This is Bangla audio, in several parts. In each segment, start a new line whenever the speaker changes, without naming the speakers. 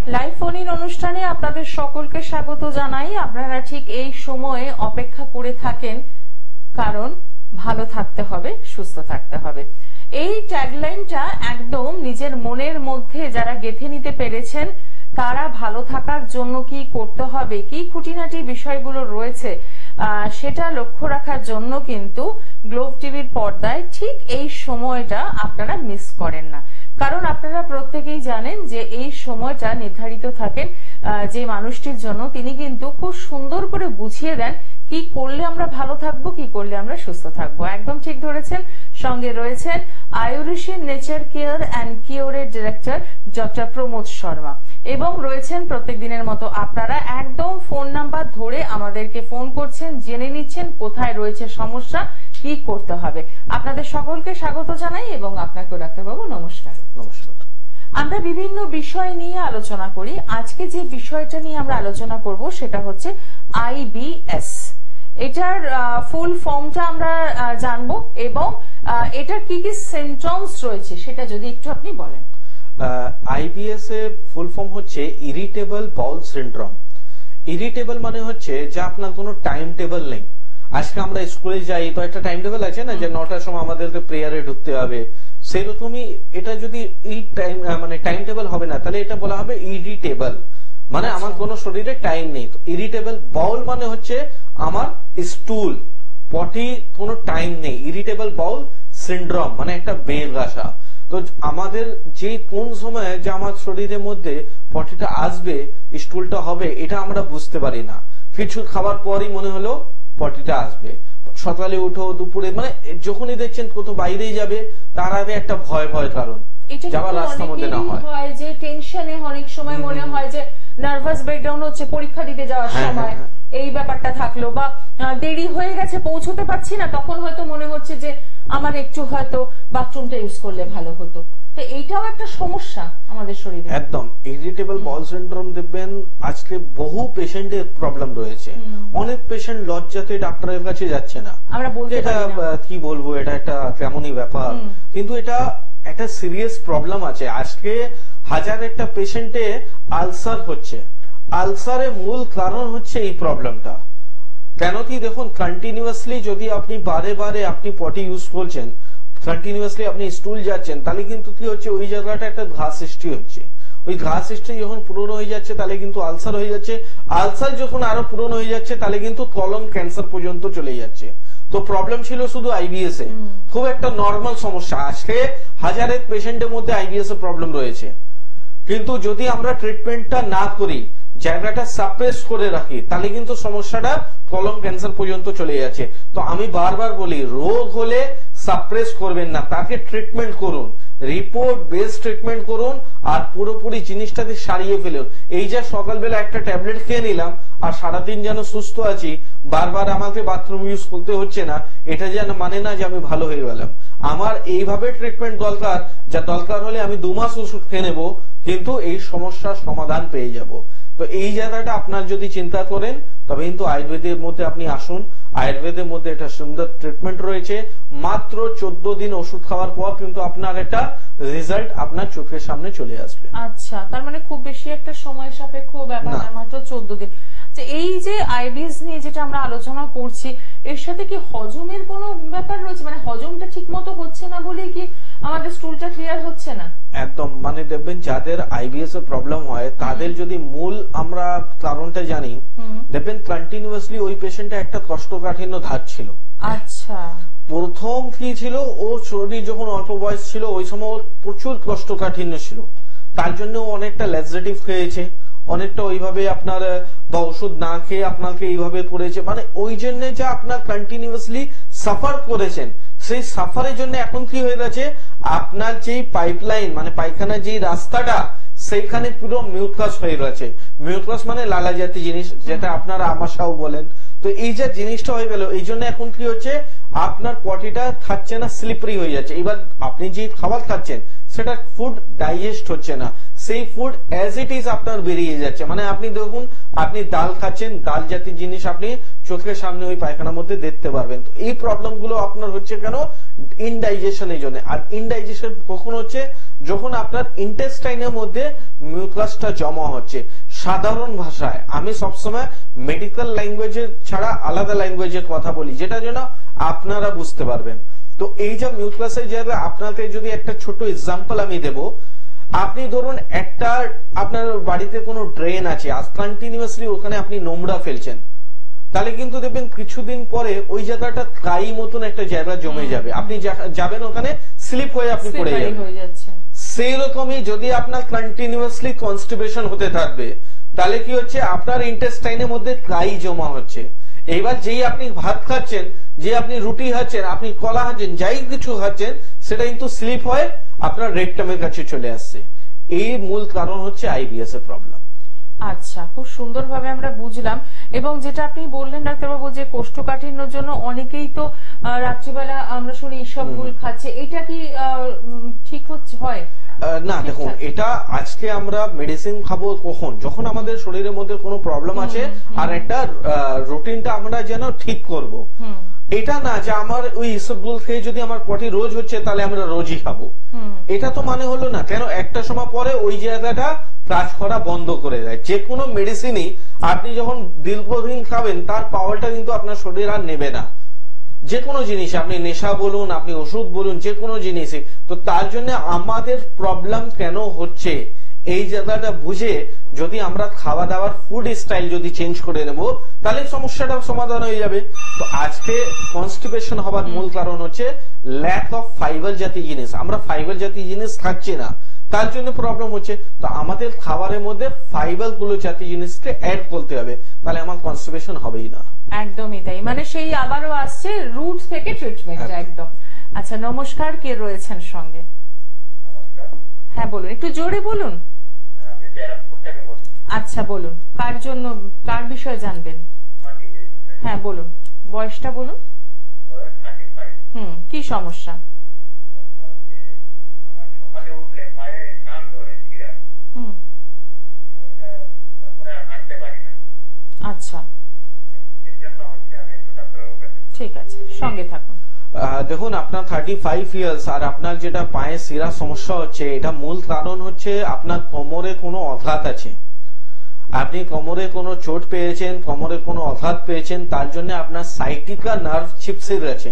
লাইভ ফোন ইন অনুষ্ঠানে আপনাদের সকলকে স্বাগত জানাই। আপনারা ঠিক এই সময়ে অপেক্ষা করে থাকেন, কারণ ভালো থাকতে হবে, সুস্থ থাকতে হবে। এই ট্যাগলাইনটা একদম নিজের মনের মধ্যে যারা গেঁথে নিতে পেরেছেন, তারা ভালো থাকার জন্য কি করতে হবে, কি খুঁটিনাটি বিষয়গুলো রয়েছে সেটা লক্ষ্য রাখার জন্য কিন্তু গ্লোব টিভির পর্দায় ঠিক এই সময়টা আপনারা মিস করেন না। কারণ আপনারা প্রত্যেকেই জানেন যে এই সময়টা নির্ধারিত থাকেন যে মানুষটির জন্য, তিনি কিন্তু খুব সুন্দর করে বুঝিয়ে দেন কি করলে আমরা ভালো থাকবো, কি করলে আমরা সুস্থ থাকবো। একদম ঠিক ধরেছেন। সঙ্গে রয়েছেন আয়ুরিশি নেচার কেয়ার অ্যান্ড কিওরের ডিরেক্টর ডক্টর প্রমোদ শর্মা, এবং রয়েছেন প্রত্যেক দিনের মতো আপনারা একদম ফোন নাম্বার ধরে আমাদেরকে ফোন করছেন, জেনে নিচ্ছেন কোথায় রয়েছে সমস্যা, কি করতে হবে। আপনাদের সকলকে স্বাগত জানাই এবং আপনাকেও ডাক্তারবাবু নমস্কার।
নমস্কার।
আমরা বিভিন্ন বিষয় নিয়ে আলোচনা করি। আজকে যে বিষয়টা নিয়ে আমরা আলোচনা করব সেটা হচ্ছে IBS। এটার ফুল ফর্মটা আমরা জানবো এবং এটার কি কি সিমটমস রয়েছে সেটা যদি একটু আপনি বলেন।
IBS এর ফুল ফর্ম হচ্ছে ইরিটেবল বাউল সিনড্রোম। ইরিটেবল মানে হচ্ছে যে আপনার কোনো টাইম টেবিল নেই। আজকে আমরা স্কুলে যাই তো একটা টাইম টেবিল আছে না, যে 9টার সময় আমাদেরকে প্রেয়ারে ঢুকতে হবে, সেরকমই এটা যদি এই টাইম মানে টাইম টেবিল হবে না, তাহলে এটা বলা হবে ইরিটেবল, মানে আমার কোনো শরীরে টাইম নেই। তো ইরিটেবল বাউল মানে হচ্ছে আমার স্টুল পটি কোনো টাইম নেই। ইরিটেবল বাউল সিনড্রোম মানে একটা বেগ আসা। তো আমাদের যে কোন সময় যে আমার শরীরের মধ্যে পটিটা আসবে, স্টুলটা হবে, এটা আমরা বুঝতে পারি না। কিছু খাবার পরই মনে হলো পটিটা আসবে, সকালে উঠো, দুপুরে, মানে যখনই দেখছেন কোথাও বাইরেই যাবে তার আগে একটা ভয় ভয়, কারণ যাওয়ার রাস্তার মধ্যে না হয়
যে টেনশনে অনেক সময় মনে হয় যে নার্ভাস ব্রেকডাউন হচ্ছে পরীক্ষা দিতে যাওয়ার সময়, এই ব্যাপারটা থাকলো, বা দেরি হয়ে গেছে পৌঁছতে পারছি না, তখন হয়তো মনে হচ্ছে যে আমার একটু হয়তো বাথরুমটা ইউজ করলে ভালো হতো। তো এইটাও একটা সমস্যা আমাদের শরীরে।
একদম ইরিটেবল বাউল সিনড্রোম দেখবেন আজকে বহু পেশেন্টের প্রবলেম রয়েছে। অনেক পেশেন্ট লজ্জাতে ডাক্তারের কাছে যাচ্ছে না,
আমরা বলতে
এটা কি বলবো, এটা একটা কেমনই ব্যাপার, কিন্তু এটা একটা সিরিয়াস প্রবলেম আছে। আজকে হাজার একটা পেশেন্টে আলসার হচ্ছে। আলসারের মূল কারণ হচ্ছে এই প্রবলেমটা। কেন কি দেখুন, কন্টিনিউয়াসলি যদি আপনি বারে বারে আপনি পটি ইউজ করছেন, কন্টিনিউয়াসলি আপনি স্টুল যাচ্ছেন, তাহলে কিন্তু কি হচ্ছে, ওই জায়গাটা একটা ঘা সৃষ্টি হচ্ছে। ওই ঘা সৃষ্টি যখন পুরনো হয়ে যাচ্ছে তাহলে কিন্তু আলসার হয়ে যাচ্ছে। আলসার যখন আরো পুরনো হয়ে যাচ্ছে তাহলে কিন্তু কলন ক্যান্সার পর্যন্ত চলে যাচ্ছে। তো প্রবলেম ছিল শুধু IBS এ, খুব একটা নর্মাল সমস্যা। আজকে হাজারের পেশেন্টের মধ্যে IBS এর প্রবলেম রয়েছে, কিন্তু যদি আমরা ট্রিটমেন্টটা না করি, জায়গাটা সাপ্রেস করে রাখি, তাহলে কিন্তু সমস্যাটা কলন ক্যান্সার পর্যন্ত চলে যাচ্ছে। তো আমি বারবার বলি, রোগ হলে সাপ্রেস করবেন না, তাকে ট্রিটমেন্ট করুন, রিপোর্ট বেস ট্রিটমেন্ট করুন, আর পুরোপুরি জিনিসটাকে সারিয়ে ফেলুন। এই যে সকালবেলা একটা ট্যাবলেট খেয়ে নিলাম আর সারাদিন যেন সুস্থ আছি, বারবার আমাকে বাথরুম ইউজ করতে হচ্ছে না, এটা যেন মানে না যে আমি ভালো হয়ে গেলাম। আমার এইভাবে ট্রিটমেন্ট দরকার, যা দরকার হলে আমি 2 মাস ওষুধ খেয়ে নেবো, কিন্তু এই সমস্যার সমাধান পেয়ে যাব। তো এই জায়গাটা আপনার যদি চিন্তা করেন, তবে কিন্তু আয়ুর্বেদের মধ্যে আপনি আসুন। আয়ুর্বেদের মধ্যে একটা সুন্দর ট্রিটমেন্ট রয়েছে। মাত্র 14 দিন ওষুধ খাওয়ার পর কিন্তু আপনার একটা রেজাল্ট আপনার চোখের সামনে চলে আসবে।
আচ্ছা, তার মানে খুব বেশি একটা সময় সাপেক্ষ ব্যাপার না, মাত্র 14 দিন। এই যে IBS নিয়ে যেটা আমরা আলোচনা করছি, এর সাথে কি হজমের কোনো ব্যাপার রয়েছে? মানে হজমটা ঠিক মতো হচ্ছে না বলে কি আমাদের স্টুলটা ক্লিয়ার হচ্ছে না?
একদম, মানে দেখবেন যাদের IBS এর প্রবলেম হয় তাদের যদি মূল আমরা কারণটা জানি, দেখবেন কন্টিনিউয়াসলি ওই পেশেন্টটা একটা কোষ্ঠকাঠিন্য ধাত ছিল।
আচ্ছা,
প্রথম কি ছিল, ও শরীর যখন অল্প বয়স ছিল ওই সময় প্রচুর কোষ্ঠকাঠিন্য ছিল, তার জন্য অনেকটা ল্যাক্সেটিভ খেয়েছে, অনেকটা ওইভাবে আপনার বা ওষুধ না খেয়ে আপনাকে এইভাবে করেছে, মানে ওই জন্য যে আপনার কন্টিনিউয়াসলি সাফার করেছেন, সেই সাফারের জন্য এখন কি হয়ে গেছে, আপনার যে পাইপলাইন মানে পায়খানার যে রাস্তাটা, সেইখানে পুরো মিউকাস হয়ে গেছে। মিউকাস মানে লালা জাতীয় জিনিস, যেটা আপনারা আমাশাও বলেন। তো এই যে জিনিসটা হয়ে গেল, এই জন্য এখন কি হচ্ছে, আপনার পটিটা খাচ্ছে না, স্লিপারি হয়ে যাচ্ছে। এবার আপনি যে খাবার খাচ্ছেন সেটা ফুড ডাইজেস্ট হচ্ছে না, সেই ফুড অ্যাজ ইট ইজ আপনার বেরিয়ে যাচ্ছে। মানে আপনি দেখুন, আপনি ডাল খাচ্ছেন, ডাল জাতীয় জিনিস আপনি চোখের সামনে ওই পায়খানার মধ্যে দেখতে পারবেন। তো এই প্রবলেম গুলো আপনার হচ্ছে কেন, ইনডাইজেশনের জন্য। আর ইনডাইজেশন কখন হচ্ছে, যখন আপনার ইন্টেস্টাইনের মধ্যে মিউকাসটা জমা হচ্ছে। সাধারণ ভাষায় আমি সবসময় মেডিকেল ল্যাঙ্গুয়েজে ছাড়া আলাদা ল্যাঙ্গুয়েজে কথা বলি, যেটা যেন আপনারা বুঝতে পারবেন। তো এই যে মিউকাসের জায়গায় আপনাকে যদি একটা ছোট এক্সাম্পল আমি দেব, আপনি ধরুন একটা আপনার বাড়িতে কোনো ড্রেন আছে, আজ কন্টিনিউয়াসলি ওখানে আপনি নোংরা ফেলছেন, তাহলে কিন্তু দেখবেন কিছুদিন পরে ওই জায়গাটা কাই মতন একটা জায়গা জমে যাবে, আপনি যাবেন ওখানে স্লিপ হয়ে আপনি পড়ে যাবেন। সেই রকমই যদি আপনার কন্টিনিউয়াসলি কনস্টিপেশন হতে থাকবে, তাহলে কি হচ্ছে আপনার ইন্টেস্টাইনের মধ্যে কাই জমা হচ্ছে। এইবার যেই আপনি ভাত খাচ্ছেন, যে আপনি রুটি খাচ্ছেন, আপনি কলা খাচ্ছেন, যাই কিছু খাচ্ছেন, সেটা কিন্তু স্লিপ হয়ে আপনার রেকটামের কাছে চলে আসছে। এই মূল কারণ হচ্ছে আইবিএস এর প্রবলেম।
আচ্ছা, খুব সুন্দরভাবে আমরা বুঝলাম। এবং যেটা আপনি বললেন ডাক্তারবাবু, যে কোষ্ঠকাঠিন্যর জন্য অনেকেই তো রাত্রিবেলা আমরা শুনি ইসবগুল খাচ্ছে, এটা কি ঠিক হচ্ছে? হয়
না, দেখুন এটা আজকে আমরা মেডিসিন খাবো কখন, যখন আমাদের শরীরের মধ্যে কোনো প্রবলেম আছে আর একটা রুটিনটা আমরা যেন ঠিক করব। এটা না যে আমার ওই ইসবগুল খেয়ে যদি আমার পটি রোজ হচ্ছে তাহলে আমরা রোজই খাবো, এটা তো মানে হলো না। কেন একটা সময় পরে ওই জায়গাটা কাজ করা বন্ধ করে দেয়। যে কোনো মেডিসিনই আপনি যখন দীর্ঘদিন খাবেন তার পাওয়ারটা কিন্তু আপনার শরীর আর নেবে না। যে কোনো জিনিস, আপনি নেশা বলুন, আপনি ওষুধ বলুন, যে কোনো জিনিসই। তো তার জন্য আমাদের প্রবলেম কেন হচ্ছে এই জায়গাটা বুঝে যদি আমরা খাওয়া দাওয়ার ফুড স্টাইল যদি চেঞ্জ করে নেব, তাহলে সমস্যাটা সমাধান হয়ে যাবে। তো আজকে কনস্টিপেশন হওয়ার মূল কারণ হচ্ছে ল্যাক অফ ফাইবার জাতীয় জিনিস। আমরা ফাইবার জাতীয় জিনিস খাচ্ছি না, তার জন্য প্রবলেম হচ্ছে। তো আমাদের খাবারের মধ্যে ফাইবার গুলো জাতীয় জিনিসকে অ্যাড করতে হবে, তাহলে আমার কনস্টিপেশন হবেই না।
একদমই তাই, মানে সেই আবারও আসছে রুট থেকে ট্রিটমেন্ট। একদম। আচ্ছা, নমস্কার, কে রয়েছেন সঙ্গে? হ্যাঁ বলুন, একটু জোরে বলুন। আচ্ছা বলুন, কার জন্য, কার বিষয়ে জানবেন? হ্যাঁ বলুন, বয়সটা বলুন। কি সমস্যা? আচ্ছা, ঠিক আছে, সঙ্গে থাকুন।
দেখুন, আপনার 35 ইয়ার্স আর আপনার যেটা পায়ে শিরা সমস্যা হচ্ছে, এটা মূল কারণ হচ্ছে আপনার কোমরে কোনো আঘাত আছে। আপনি কোমরে কোনো চোট পেয়েছেন, কোমরে কোনো আঘাত পেয়েছেন, তার জন্য আপনার সাইটিকা নার্ভ চিপসের আছে।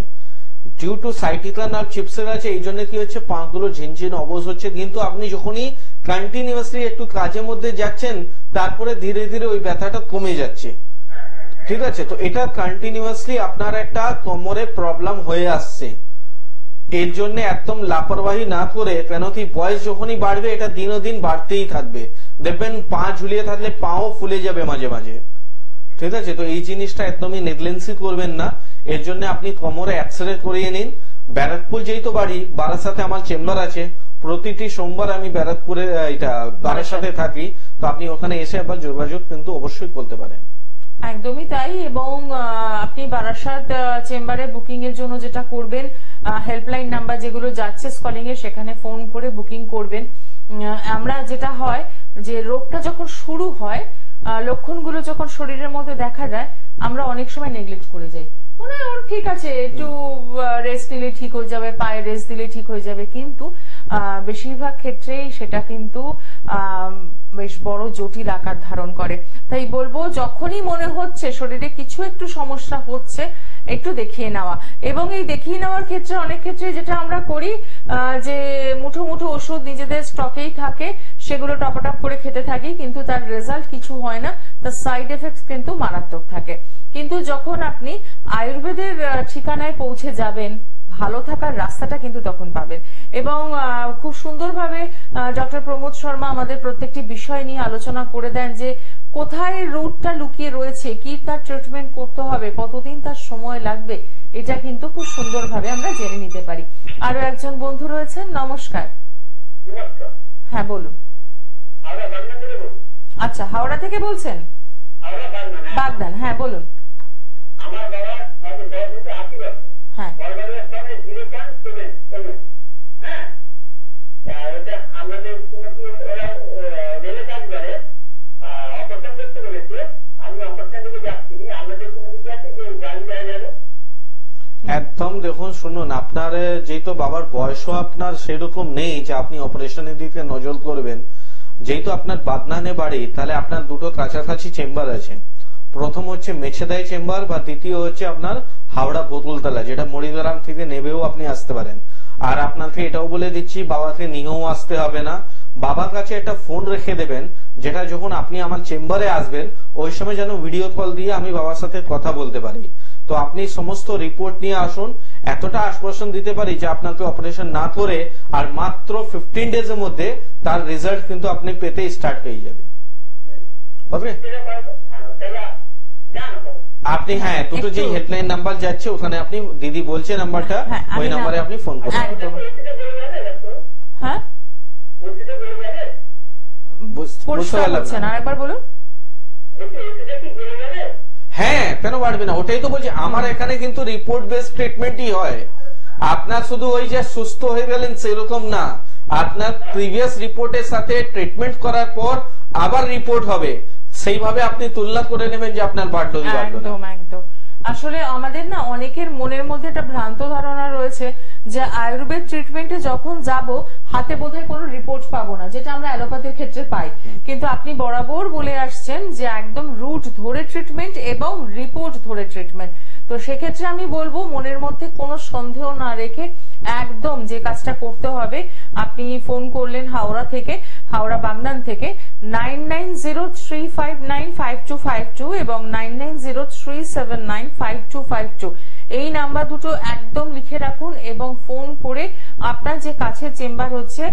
ডিউ টু সাইটিকা নার্ভ চিপসের আছে, এই জন্য কি হচ্ছে পাগুলো ঝিনঝিন অবশ হচ্ছে। কিন্তু আপনি যখনই কন্টিনিউয়াসলি একটু কাজের মধ্যে যাচ্ছেন, তারপরে ধীরে ধীরে ওই ব্যথাটা কমে যাচ্ছে। ঠিক আছে, তো এটা কন্টিনিউয়াসলি আপনার একটা কোমরে প্রবলেম হয়ে আসছে। এর জন্য একদম লাপরওয়াহি না করে, কেন কি বয়স যখনই বাড়বে এটা দিনদিন বাড়তেই থাকবে। দেখবেন পা ঝুলিয়ে থাকলে পাও ফুলে যাবে মাঝে মাঝে। ঠিক আছে, তো এই জিনিসটা একদমই নেগলেন্সি করবেন না। এর জন্য আপনি কোমরে এক্সরে করিয়ে নিন। ব্যারাকপুর যেই তো বাড়ি, বারাসাতে আমার চেম্বার আছে, প্রতিটি সোমবার আমি ব্যারাকপুরে এটা বারাসাতে থাকি, তো আপনি ওখানে এসে আবার যোগাযোগ কিন্তু অবশ্যই করতে পারেন।
একদমই তাই। এবং আপনি বারাসাত চেম্বারে বুকিং এর জন্য যেটা করবেন, হেল্পলাইন নাম্বার যেগুলো যাচ্ছে স্কলিং এ, সেখানে ফোন করে বুকিং করবেন। আমরা যেটা হয় যে রোগটা যখন শুরু হয়, লক্ষণগুলো যখন শরীরের মধ্যে দেখা যায়, আমরা অনেক সময় নেগলেক্ট করে যাই, মনে হয় ওর ঠিক আছে, একটু রেস্ট নিলে ঠিক হয়ে যাবে, পায়ে রেস্ট দিলে ঠিক হয়ে যাবে। কিন্তু বেশিরভাগ ক্ষেত্রেই সেটা কিন্তু বেশ বড় জটিল আকার ধারণ করে। তাই বলবো, যখনই মনে হচ্ছে শরীরে কিছু একটু সমস্যা হচ্ছে, একটু দেখিয়ে নেওয়া। এবং এই দেখিয়ে নেওয়ার ক্ষেত্রে অনেক ক্ষেত্রে যেটা আমরা করি, যে মুঠো মুঠো ওষুধ নিজেদের স্টকেই থাকে, সেগুলো টপটপ করে খেতে থাকি, কিন্তু তার রেজাল্ট কিছু হয় না, তার সাইড এফেক্টস কিন্তু মারাত্মক থাকে। কিন্তু যখন আপনি আয়ুর্বেদের ঠিকানায় পৌঁছে যাবেন, ভালো থাকার রাস্তাটা কিন্তু তখন পাবেন। এবং খুব সুন্দরভাবে ডক্টর প্রমোদ শর্মা আমাদের প্রত্যেকটি বিষয় নিয়ে আলোচনা করে দেন, যে কোথায় রুটটা লুকিয়ে রয়েছে, কি তার ট্রিটমেন্ট করতে হবে, কতদিন তার সময় লাগবে, এটা কিন্তু খুব সুন্দরভাবে আমরা জেনে নিতে পারি। আরো একজন বন্ধু রয়েছেন, নমস্কার। হ্যাঁ বলুন। আচ্ছা, হাওড়া থেকে বলছেন? বাগদান, হ্যাঁ বলুন। হ্যাঁ,
একদম। দেখুন শুনুন, আপনার যেহেতু বাবার বয়সও আপনার সেরকম নেই যে আপনি অপারেশনের দিকে নজর করবেন, যেহেতু আপনার বাদনানে বাড়ি, তাহলে আপনার দুটো কাছাকাছি চেম্বার আছে। প্রথম হচ্ছে মেছেদাই চেম্বার, বা দ্বিতীয় হচ্ছে আপনার হাওড়া বকুলতলা, যেটা মরিগ্রাম থেকে নেবেও আপনি আসতে পারেন। আর আপনাকে এটাও বলে দিচ্ছি, বাবাকে নিয়েও আসতে হবে না, বাবার কাছে একটা ফোন রেখে দেবেন, যেটা যখন আপনি আমার চেম্বারে আসবেন ওই সময় যেন ভিডিও কল দিয়ে আমি বাবার সাথে কথা বলতে পারি। তো আপনি সমস্ত রিপোর্ট নিয়ে আসুন। এতটা আশ্বাসন দিতে পারি যে আপনাকে অপারেশন না করে আর মাত্র 15 ডেজ এর মধ্যে তার রেজাল্ট কিন্তু আপনি পেতে স্টার্ট হয়ে যাবে। ওকে, আপনি হ্যাঁ দুটো যে হেল্পলাইন নাম্বার যাচ্ছে ওখানে আপনি দিদি বলছে নাম্বারটা, ওই নাম্বারে আপনি ফোন করুন।
হ্যাঁ, পরিষ্কার হচ্ছে না, আরেকবার বলুন।
হ্যাঁ, কেন বাড়বে না, ওটাই তো বলছি, আমার এখানে কিন্তু রিপোর্ট বেসড ট্রিটমেন্টই হয়। আপনার শুধু ওই যে সুস্থ হয়ে গেলেন সেরকম না, আপনার প্রিভিয়াস রিপোর্টের সাথে ট্রিটমেন্ট করার পর আবার রিপোর্ট হবে, সেইভাবে আপনি তুলনা করে নেবেন যে আপনার বাড়লো কি বাড়লো না।
একদম একদম। আসলে আমাদের না অনেকের মনের মধ্যে একটা ভ্রান্ত ধারণা রয়েছে যে আয়ুর্বেদ ট্রিটমেন্টে যখন যাব হাতে বোধহয় কোনো রিপোর্ট পাবো না, যেটা আমরা অ্যালোপ্যাথির ক্ষেত্রে পাই। কিন্তু আপনি বরাবর বলে আসছেন যে একদম রুট ধরে ট্রিটমেন্ট এবং রিপোর্ট ধরে ট্রিটমেন্ট। তো সেক্ষেত্রে আমি বলবো মনের মধ্যে কোনো সন্দেহ না রেখে একদম যে কাজটা করতে হবে, আপনি ফোন করলেন হাওড়া থেকে, হাওড়া বাগনান থেকে 9903595252 এবং 9903795252 এই নাম্বার দুটো একদম লিখে রাখুন এবং ফোন করে আপনার যে কাছের চেম্বার হচ্ছে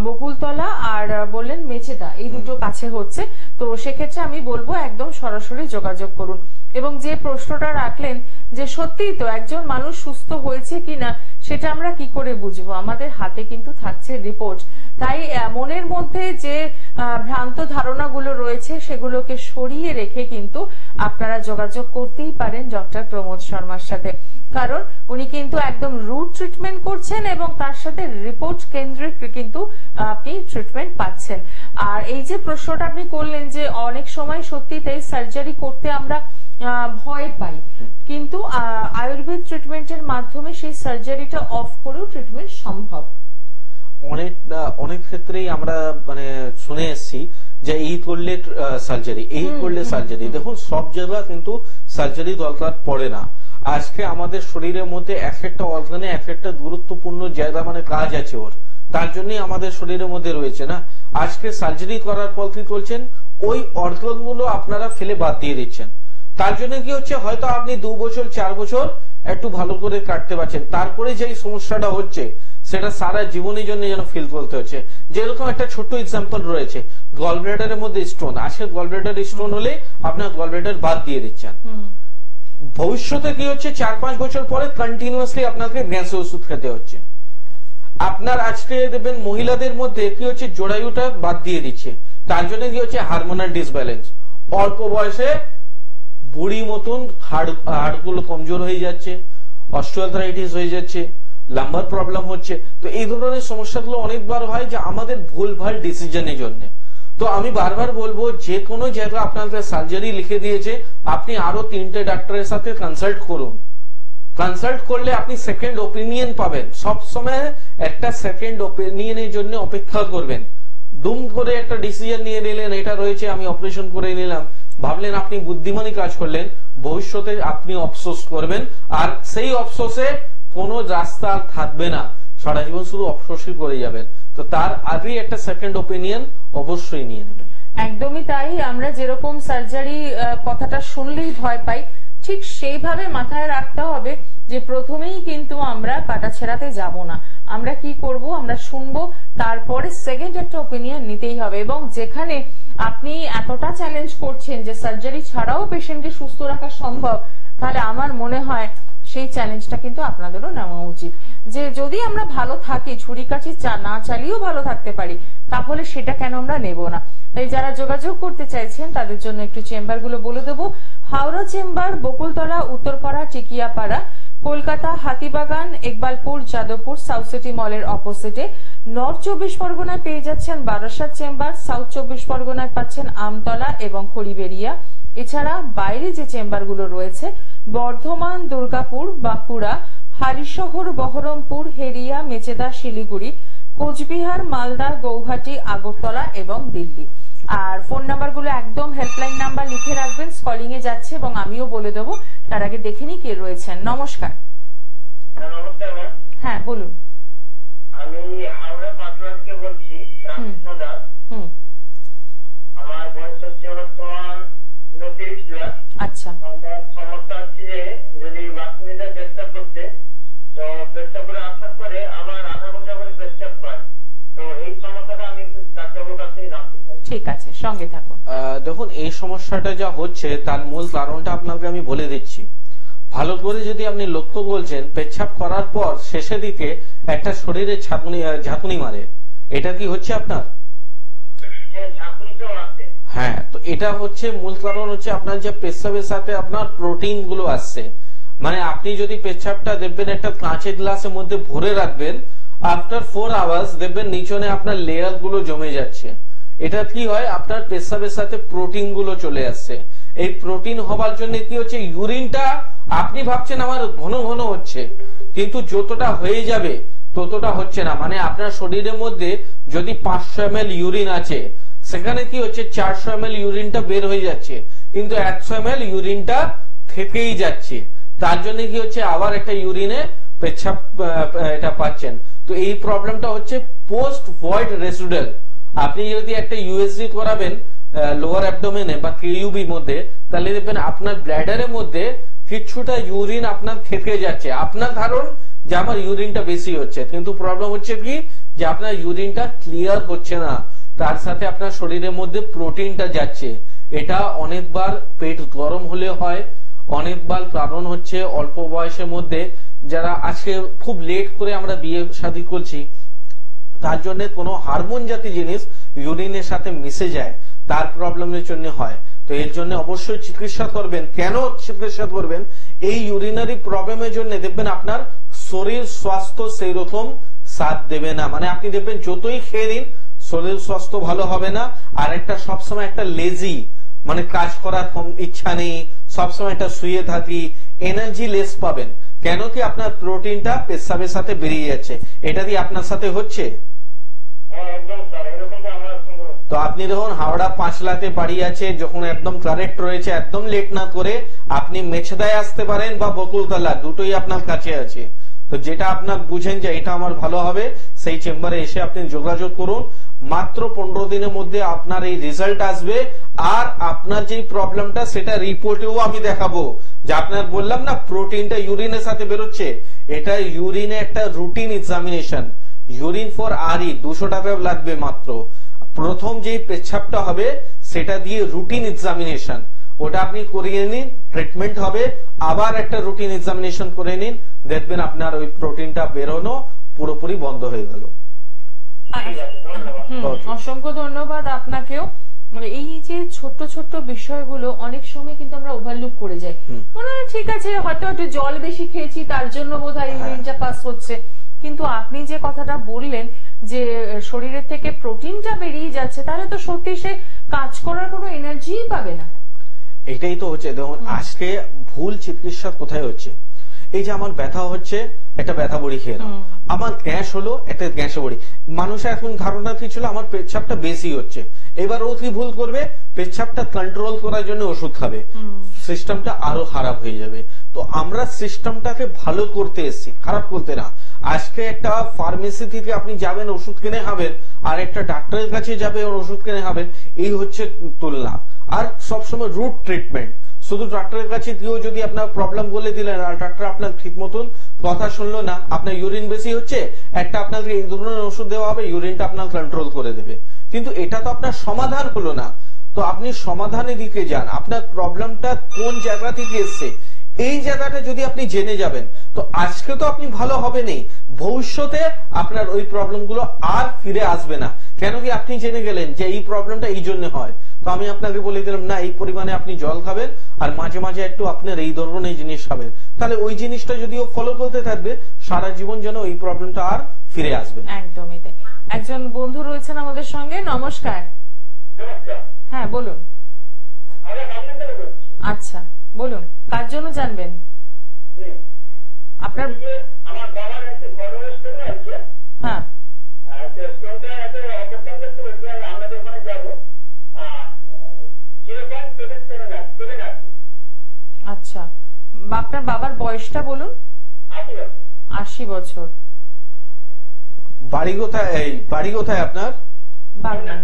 বকুলতলা আর বললেন মেচেদা, এই দুটো কাছে হচ্ছে, তো সেক্ষেত্রে আমি বলবো একদম সরাসরি যোগাযোগ করুন। এবং যে প্রশ্নটা রাখলেন যে সত্যিই তো একজন মানুষ সুস্থ হয়েছে কিনা সেটা আমরা কি করে বুঝবো, আমাদের হাতে কিন্তু থাকছে রিপোর্ট। তাই মনের মধ্যে যে ভ্রান্ত ধারণাগুলো রয়েছে সেগুলোকে সরিয়ে রেখে কিন্তু আপনারা যোগাযোগ করতেই পারেন ডক্টর প্রমোদ শর্মার সাথে, কারণ উনি কিন্তু একদম রুট ট্রিটমেন্ট করছেন এবং তার সাথে রিপোর্ট কেন্দ্রিক কিন্তু আপনি ট্রিটমেন্ট পাচ্ছেন। আর এই যে প্রশ্নটা আপনি করলেন যে অনেক সময় সত্যি তাই সার্জারি করতে আমরা ভয় পাই, কিন্তু আয়ুর্বেদ ট্রিটমেন্টের মাধ্যমে সেই সার্জারিটা অফ করেও ট্রিটমেন্ট সম্ভব।
অনেক ক্ষেত্রেই আমরা মানে শুনে এসেছি যে এই করলে সার্জারি, এই করলে সার্জারি। দেখুন, সব জায়গা কিন্তু সার্জারি দরকার পড়ে না। আজকে আমাদের শরীরের মধ্যে এক একটা অর্গানে এক একটা গুরুত্বপূর্ণ জায়গা মানে কাজ আছে ওর, তার জন্যই আমাদের শরীরের মধ্যে রয়েছে না। আজকে সার্জারি করার পর কি করছেন, ওই অর্গান গুলো আপনারা ফেলে বাদ দিয়ে দিচ্ছেন। তার জন্য কি হচ্ছে, হয়তো আপনি 2 বছর 4 বছর একটু ভালো করে কাটতে পারছেন, তারপরে যেই সমস্যাটা হচ্ছে সেটা সারা জীবনের জন্য যেন ফিল করতে হচ্ছে। যেরকম একটা ছোট্ট এক্সাম্পল রয়েছে, গলব্লাডারের মধ্যে স্টোন, আজকে গলব্লাডার স্টোন হলে আপনার গলব্লাডার বাদ দিয়ে দিচ্ছেন, ভবিষ্যতে কি হচ্ছে 4-5 বছর পরে কন্টিনিউয়াসলি আপনাকে গ্যাসের ওষুধ খেতে হচ্ছে। আপনার আজকে দেখবেন মহিলাদের মধ্যে কি হচ্ছে, জরায়ুটা বাদ দিয়ে দিচ্ছে, তার জন্য কি হচ্ছে হারমোনাল ডিসব্যালেন্স, অল্প বয়সে বুড়ি মতন হাড়গুলো কমজোর হয়ে যাচ্ছে, অস্টিওআর্থ্রাইটিস হয়ে যাচ্ছে, লাম্বার প্রবলেম হচ্ছে। তো এই ধরনের সমস্যাগুলো অনেকবার হয় যে আমাদের ভুলভাল ডিসিশনের জন্য। তো আমি বারবার বলবো, যে কোনো জায়গায় আপনাকে সার্জারি লিখে দিয়েছে, আপনি আরো 3টে ডাক্তারের সাথে কনসাল্ট করুন। কনসাল্ট করলে আপনি সেকেন্ড ওপিনিয়ন পাবেন। সব সময় একটা সেকেন্ড ওপিনিয়নের জন্য অপেক্ষা করবেন। দুম করে একটা ডিসিশন নিয়ে নিলেন, এটা রয়েছে আমি অপারেশন করে নিলাম, ভাবলেন আপনি বুদ্ধিমানী কাজ করলেন, ভবিষ্যতে আপনি আফসোস করবেন, আর সেই আফসোসে কোনো রাস্তা থাকবে না, সারা জীবন শুধু আফসোসই করে যাবেন। তো তার আগে একটা সেকেন্ড ওপিনিয়ন অবশ্যই নিয়ে নেবেন।
একদমই তাই। আমরা যেরকম সার্জারি কথাটা শুনলেই ভয় পাই, ঠিক সেইভাবে মাথায় রাখতে হবে যে প্রথমেই কিন্তু আমরা কাটাছেড়াতে যাব না। আমরা কি করব, আমরা শুনবো, তারপরে সেকেন্ড একটা ওপিনিয়ন নিতেই হবে। এবং যেখানে আপনি এতটা চ্যালেঞ্জ করছেন যে সার্জারি ছাড়াও পেশেন্টকে সুস্থ রাখা সম্ভব, তাহলে আমার মনে হয় সেই চ্যালেঞ্জটা কিন্তু আপনাদেরও নেওয়া উচিত, যে যদি আমরা ভালো থাকি, ছুরি কাছি না চালিয়েও ভালো থাকতে পারি, তাহলে সেটা কেন আমরা নেব না। তাই যারা যোগাযোগ করতে চাইছেন তাদের জন্য একটু চেম্বার গুলো বলে দেবো। Howrah chamber Bakultala, Uttarpara, Tikiapara, Kolkata Hatibagan, Ekbalpur, Jadavpur, south city মলের অপোজিটে। নর্থ 24 পরগনায় পেয়ে যাচ্ছেন বারাসাত চেম্বার, সাউথ 24 পরগনায় পাচ্ছেন আমতলা এবং খড়িবেড়িয়া। এছাড়া বাইরে যে চেম্বারগুলো রয়েছে বর্ধমান, দুর্গাপুর, বাঁকুড়া, হালিশহর, বহরমপুর, হেরিয়া, মেচেদা, শিলিগুড়ি, কোচবিহার, মালদা, গৌহাটি, আগরতলা এবং দিল্লি। আর ফোন নাম্বারগুলো একদম হেল্পলাইন নাম্বার লিখে রাখবেন, কলিং এ যাচ্ছে এবং আমিও বলে দেবো। তার আগে দেখে নি কে রয়েছেন। নমস্কার।
নমস্কার ম্যাম।
হ্যাঁ বলুন।
আমি হাওড়া পাটুয়া থেকে বলছি, রামকৃষ্ণ দাস। আমার বয়স হচ্ছে বর্তমান 29 বছর।
আচ্ছা।
আমার সমস্যা হচ্ছে যে যদি বাথরুমে পেশাব করতে, তো পেশাব করে আসার পরে আবার আধা ঘন্টা পরে পেশাব পায়, তো এই সমস্যাটা আমি ডাক্তারবাবুর কাছ থেকে জানতে চাই।
ঠিক আছে, সঙ্গে থাকুন।
দেখুন, এই সমস্যাটা যা হচ্ছে তার মূল কারণটা আপনাকে আমি বলে দিচ্ছি। ভালো করে যদি আপনি লক্ষ্য করছেন, পেচ্ছাপ করার পর শেষের দিকে একটা শরীরে ঝাঁকুনি মারে, এটা কি হচ্ছে আপনার? হ্যাঁ, তো এটা হচ্ছে মূল কারণ হচ্ছে আপনার যে পেচ্ছাপের সাথে আপনার প্রোটিন গুলো আসছে। মানে আপনি যদি পেচ্ছাপটা দেখবেন একটা কাঁচের গ্লাসের মধ্যে ভরে রাখবেন, আফটার 4 আওয়ার্স দেখবেন নিচনে আপনার লেয়ার গুলো জমে যাচ্ছে। এটা কি হয়, আপনার পেচ্ছাপের সাথে প্রোটিন গুলো চলে আসছে। এই প্রোটিন হবার জন্য কি হচ্ছে, ইউরিনটা আপনি ভাবছেন আমার ঘন ঘন হচ্ছে, কিন্তু যতটা হয়ে যাবে ততটা হচ্ছে না। মানে আপনার শরীরের মধ্যে যদি 500 ml ইউরিন আছে, সেখানে কি হচ্ছে 400 ml ইউরিনটা বের হয়ে যাচ্ছে, কিন্তু 100 ml ইউরিনটা থেকেই যাচ্ছে। তার জন্য কি হচ্ছে, আবার একটা ইউরিনে পেচ্ছাপ এটা পাচ্ছেন। তো এই প্রবলেমটা হচ্ছে পোস্ট ভয়েড রেসিডুয়াল। আপনি যদি একটা ইউএসজি করাবেন লোয়ার অ্যাবডোমেনে বা কেইউবি মধ্যে, তাহলে দেখবেন আপনার ব্ল্যাডারের মধ্যে কিছুটা ইউরিন আপনার থেকে যাচ্ছে। আপনার ধারণ যে আমার ইউরিনটা বেশি হচ্ছে, কিন্তু প্রবলেম হচ্ছে কি যে আপনার ইউরিনটা ক্লিয়ার হচ্ছে না, তার সাথে আপনার শরীরের মধ্যে প্রোটিনটা যাচ্ছে। এটা অনেকবার পেট গরম হলে হয়, অনেকবার কারণ হচ্ছে অল্প বয়সের মধ্যে যারা আজকে খুব লেট করে আমরা বিয়ে শাদী করছি, তার জন্য কোনো হারমোন জাতীয় জিনিস ইউরিনের সাথে মিশে যায়, তার প্রবলেমের জন্য হয়। তো এর জন্য অবশ্যই চিকিৎসা করবেন। কেন চিকিৎসা করবেন? এই ইউরিনারি প্রবলেমের জন্য দেখবেন আপনার শরীর স্বাস্থ্য সেই রকম সাথ দেবে না। মানে আপনি দেখবেন যতই খেয়ে নিন, শরীর স্বাস্থ্য ভালো হবে না। আর একটা সবসময় একটা লেজি, মানে কাজ করার ইচ্ছা নেই, সবসময় একটা শুয়ে থাকি, এনার্জি লেস পাবেন। কেন কি আপনার প্রোটিনটা পেশাবের সাথে বেরিয়ে যাচ্ছে। এটা দিয়ে আপনার সাথে হচ্ছে। তো আপনি দেখুন, হাওড়া পাঁচলাতে বাড়ি আছে, যখন একদম কারেক্ট রয়েছে, একদম লেট না করে আপনি মেছেদায় আসতে পারেন বা বকুলতলা, দুটোই আপনার কাছে আছে। তো যেটা আপনার বুঝেন যে এটা আমার ভালো হবে, সেই চেম্বারে এসে আপনি যোগাযোগ করুন। মাত্র 15 দিনের মধ্যে আপনার এই রেজাল্ট আসবে। আর আপনার যে প্রবলেমটা সেটা রিপোর্টেও আমি দেখাবো। যে আপনার বললাম না প্রোটিনটা ইউরিনের সাথে বেরোচ্ছে, এটা ইউরিনে একটা রুটিন এক্সামিনেশন, ইউরিন ফর আরই 200 টাকা লাগবে মাত্র। প্রথম যে পেচ্ছাপটা হবে সেটা দিয়ে রুটিন এক্সামিনেশন, ওটা আপনি করিয়ে নিন, ট্রিটমেন্ট হবে। আবার একটা রুটিন এক্সামিনেশন করে নিন, দেখবেন আপনার ওই প্রোটিনটা বেরোনো পুরোপুরি বন্ধ হয়ে গেল।
অসংখ্য ধন্যবাদ আপনাকেও। মানে এই যে ছোট ছোট বিষয়গুলো অনেক সময় কিন্তু আমরা ওভারলুক করে যাই, মনে হয় ঠিক আছে হয়তো একটু জল বেশি খেয়েছি তার জন্য বোধহয় ইউরিনটা পাস হচ্ছে, কিন্তু আপনি যে কথাটা বললেন যে শরীরের থেকে প্রোটিনটা বেরিয়ে যাচ্ছে, তাহলে তো সত্যি সে কাজ করার কোনো এনার্জিই পাবে না।
এটাই তো হচ্ছে। দেখুন আজকে ভুল চিকিৎসা কোথায় হচ্ছে, এই যে আমার ব্যথা হচ্ছে একটা ব্যথা বড়ি খেয়ে নাও, আমার গ্যাস হলো একটা গ্যাসে বড়ি। মানুষের এখন ধারণা কি ছিল, আমার পেচ্ছাপটা বেশি হচ্ছে, এবার ও কি ভুল করবে, পেচ্ছাপটা কন্ট্রোল করার জন্য ওষুধ খাবে, সিস্টেমটা আরো খারাপ হয়ে যাবে। তো আমরা সিস্টেমটাকে ভালো করতে এসেছি, খারাপ করতে না। আজকে একটা ফার্মেসি থেকে আপনি যাবেন ওষুধ কিনে খাবেন, আর একটা ডাক্তারের কাছে যাবে ওষুধ কিনে খাবেন, এই হচ্ছে তুলনা। আর সবসময় রুট ট্রিটমেন্ট, শুধু ডাক্তারের কাছে গিয়েও যদি আপনার প্রবলেম বলে দিলেন আর ডাক্তার আপনার ঠিক মতন কথা শুনলো না, আপনার ইউরিন বেশি হচ্ছে, একটা আপনাকে এই ধরনের ওষুধ দেওয়া হবে, ইউরিনটা আপনার কন্ট্রোল করে দেবে, কিন্তু এটা তো আপনার সমাধান হলো না। তো আপনি সমাধানের দিকে যান, আপনার প্রবলেমটা কোন জায়গা থেকে এসছে এই জায়গাটা যদি আপনি জেনে যাবেন, তো আজকে তো আপনি ভালো হবেনই, ভবিষ্যতে আপনার ওই প্রবলেমগুলো আর ফিরে আসবে না। কেন কি আপনি জেনে গেলেন যে এই প্রবলেমটা এই জন্য হয়। তো আমি আপনাকে বলে দিলাম না, এই পরিমাণে আপনি জল খাবেন আর মাঝে মাঝে একটু আপনার এই ধরনের জিনিস খাবেন, তাহলে ওই জিনিসটা যদি ও ফলো করতে থাকবে সারা জীবন যেন ওই প্রবলেমটা আর ফিরে আসবে।
একদমই তাই। একজন বন্ধু রয়েছেন আমাদের সঙ্গে। নমস্কার। হ্যাঁ বলুন। আচ্ছা বলুন, কার জন্য জানবেন? আপনার আচ্ছা, আপনার বাবার বয়সটা বলুন। 80 বছর।
বাড়ি কোথায় আপনার?
বাগনান।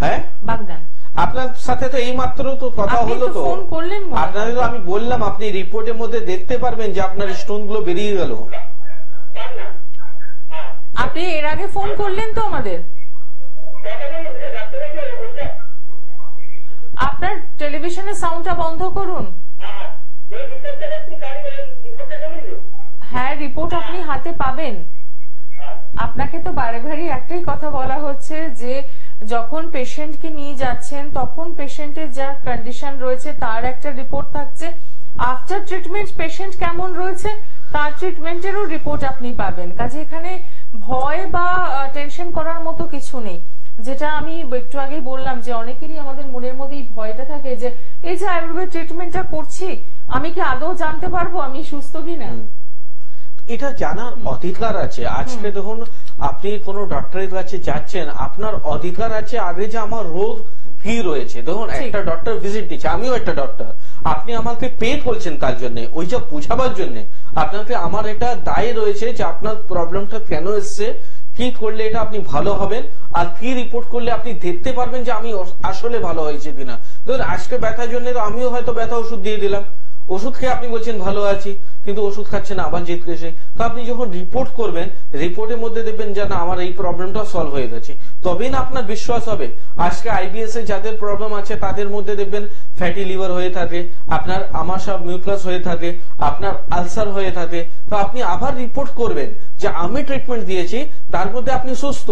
হ্যাঁ,
বাগনান।
আপনার সাথে তো এই মাত্র তো কথা হলো, তো
ফোন করলেন।
আপনাকে তো আমি বললাম আপনি রিপোর্টের মধ্যে দেখতে পারবেন যে আপনার স্টোন গুলো বেরিয়ে গেল।
আপনি এর আগে ফোন করলেন তো আমাদের? আপনার টেলিভিশনের সাউন্ডটা বন্ধ করুন। হ্যাঁ, রিপোর্ট আপনি হাতে পাবেন। আপনাকে তো বারে বারে একটাই কথা বলা হচ্ছে যে যখন পেশেন্টকে নিয়ে যাচ্ছেন তখন পেশেন্টের যা কন্ডিশন রয়েছে তার একটা রিপোর্ট থাকছে, আফটার ট্রিটমেন্ট পেশেন্ট কেমন রয়েছে তার ট্রিটমেন্টেরও রিপোর্ট আপনি পাবেন। কাজে এখানে ভয় বা টেনশন করার মতো কিছু নেই। যেটা আমি একটু আগেই বললাম যে অনেকেরই আমাদের মনের মধ্যে এই ভয়টা থাকে যে এই যে আয়ুর্বেদ ট্রিটমেন্টটা করছি আমি কি আদৌ জানতে পারবো আমি সুস্থ কিনা।
এটা জানার অধিকার আছে। আজকে দেখুন, আপনি কোন ডক্টরের কাছে যাচ্ছেন, আপনার অধিকার আছে আগে যে আমার রোগ কি রয়েছে। দেখুন, একটা ডক্টর ভিজিট দিচ্ছে, আমিও একটা ডক্টর, আপনি আমাকে পে করছেন তার জন্য, ওইটা বুঝাবার জন্য। আপনাকে আমার এটা দায় রয়েছে যে আপনার প্রবলেমটা কেন এসছে, কি করলে এটা আপনি ভালো হবেন, আর কি রিপোর্ট করলে আপনি দেখতে পারবেন যে আমি আসলে ভালো হয়েছে কিনা। ধরুন আজকে ব্যথার জন্য আমিও হয়তো ব্যথা ওষুধ দিয়ে দিলাম, ওষুধ খেয়ে আপনি বলছেন ভালো আছি, কিন্তু ওষুধ খাচ্ছেন আবার জিতকেছে। তো আপনি যখন রিপোর্ট করবেন, রিপোর্টের মধ্যে দেখবেন যে না আমার এই প্রবলেমটা সলভ হয়ে গেছে, তবেই না আপনার বিশ্বাস হবে। আজকে আইবিএস এ যাদের প্রবলেম আছে তাদের মধ্যে দেখবেন ফ্যাটি লিভার হয়ে থাকে, আপনার আমাশা মিউকাস হয়ে থাকে, আপনার আলসার হয়ে থাকে। তো আপনি আবার রিপোর্ট করবেন যে আমি ট্রিটমেন্ট দিয়েছি, তার মধ্যে আপনি সুস্থ,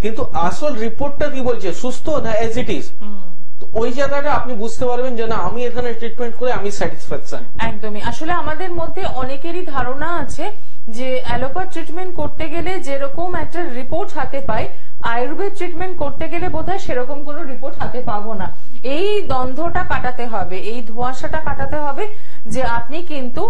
কিন্তু আসল রিপোর্টটা কি বলছে, সুস্থ না অ্যাজ ইট ইজ। ওই জায়গাটা আপনি বুঝতে পারবেন যে না আমি এখানে ট্রিটমেন্ট করে আমি স্যাটিসফ্যাকশন।
একদমই। আসলে আমাদের মধ্যে অনেকেরই ধারণা আছে যে অ্যালোপ্যাথ ট্রিটমেন্ট করতে গেলে যেরকম একটা রিপোর্ট হাতে পাই, আয়ুর্বেদ ট্রিটমেন্ট করতে গেলে বোধহয় সেরকম কোনো রিপোর্ট হাতে পাবো না। এই দ্বন্দ্বটা কাটাতে হবে, এই ধোঁয়াশাটা কাটাতে হবে যে আপনি কিন্তু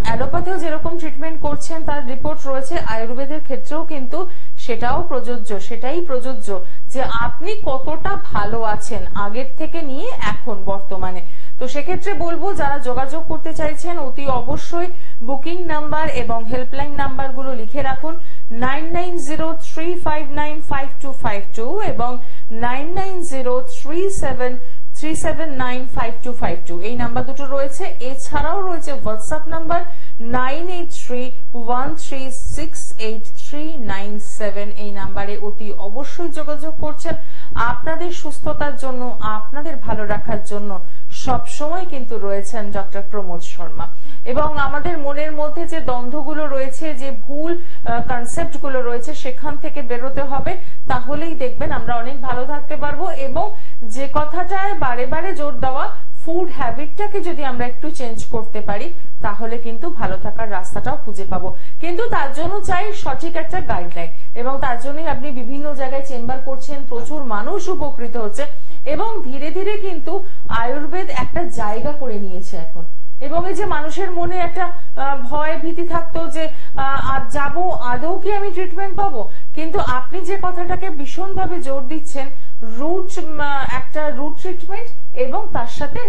অ্যালোপ্যাথিও যেরকম ট্রিটমেন্ট করছেন তার রিপোর্ট রয়েছে, আয়ুর্বেদের ক্ষেত্রেও কিন্তু সেটাই প্রযোজ্য যে আপনি কতটা ভালো আছেন আগের থেকে নিয়ে এখন বর্তমানে। তো সেক্ষেত্রে বলবো যারা যোগাযোগ করতে চাইছেন অতি অবশ্যই বুকিং নাম্বার এবং হেল্পলাইন নাম্বার গুলো লিখে রাখুন 9903595252 এবং 990373795252 এই নাম্বার দুটো রয়েছে। এছাড়াও রয়েছে হোয়াটসঅ্যাপ নাম্বার 9831368397 এই নাম্বারে অতি অবশ্যই যোগাযোগ করছেন। আপনাদের সুস্থতার জন্য, আপনাদের ভালো রাখার জন্য সবসময় কিন্তু রয়েছেন ডক্টর প্রমোদ শর্মা। এবং আমাদের মনের মধ্যে যে দ্বন্দ্বগুলো রয়েছে, যে ভুল কনসেপ্ট গুলো রয়েছে, সেখান থেকে বেরোতে হবে, তাহলেই দেখবেন আমরা অনেক ভালো থাকতে পারবো। এবং যে কথাটায় বারে বারে জোর দেওয়া, ফুড হ্যাবিটটাকে যদি আমরা একটু চেঞ্জ করতে পারি তাহলে কিন্তু ভালো থাকার রাস্তাটাও খুঁজে পাবো। কিন্তু তার জন্য চাই সঠিক একটা গাইডলাইন, এবং তার জন্যই আপনি বিভিন্ন জায়গায় চেম্বার করছেন, প্রচুর মানুষ উপকৃত হচ্ছে, এবং ধীরে ধীরে কিন্তু আয়ুর্বেদ একটা জায়গা করে নিয়েছে এখন। এবং এই যে মানুষের মনে একটা ভয় ভীতি থাকতো যে যাবো আদৌ কি আমি ট্রিটমেন্ট পাবো, কিন্তু আপনি যে কথাটাকে ভীষণভাবে জোর দিচ্ছেন, একটা রুট ট্রিটমেন্ট এবং তার সাথে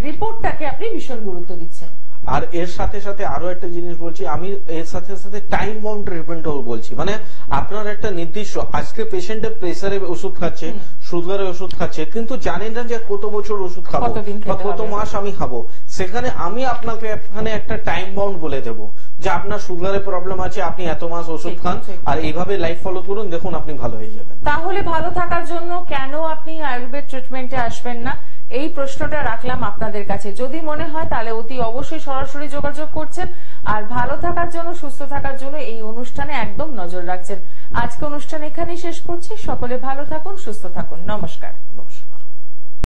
রিপোর্টটাকে আপনি ভীষণ গুরুত্ব দিচ্ছেন।
আর এর সাথে সাথে আরো একটা জিনিস বলছি, আমি এর সাথে সাথে টাইম বাউন্ড ট্রিটমেন্টও বলছি। মানে আপনার একটা নির্দিষ্ট, আজকে পেশেন্টের প্রেসারে ওষুধ খাচ্ছে, সুগারের ওষুধ খাচ্ছে, কিন্তু জানেন না যে কত বছর ওষুধ খাবো বা কত মাস আমি খাবো। সেখানে আমি আপনাকে এখানে একটা টাইম বাউন্ড বলে দেবো যে আপনার সুগারের প্রবলেম আছে, আপনি এত মাস ওষুধ খান আর এইভাবে লাইফ ফলো করুন, দেখুন আপনি ভালো হয়ে যাবেন।
তাহলে ভালো থাকার জন্য কেন আপনি আয়ুর্বেদ ট্রিটমেন্টে আসবেন না, এই প্রশ্নটা রাখলাম আপনাদের কাছে। যদি মনে হয় তাহলে অতি অবশ্যই সরাসরি যোগাযোগ করছেন, আর ভালো থাকার জন্য, সুস্থ থাকার জন্য এই অনুষ্ঠানে একদম নজর রাখছেন। আজকে অনুষ্ঠান এখানেই শেষ করছি। সকলে ভালো থাকুন, সুস্থ থাকুন। নমস্কার।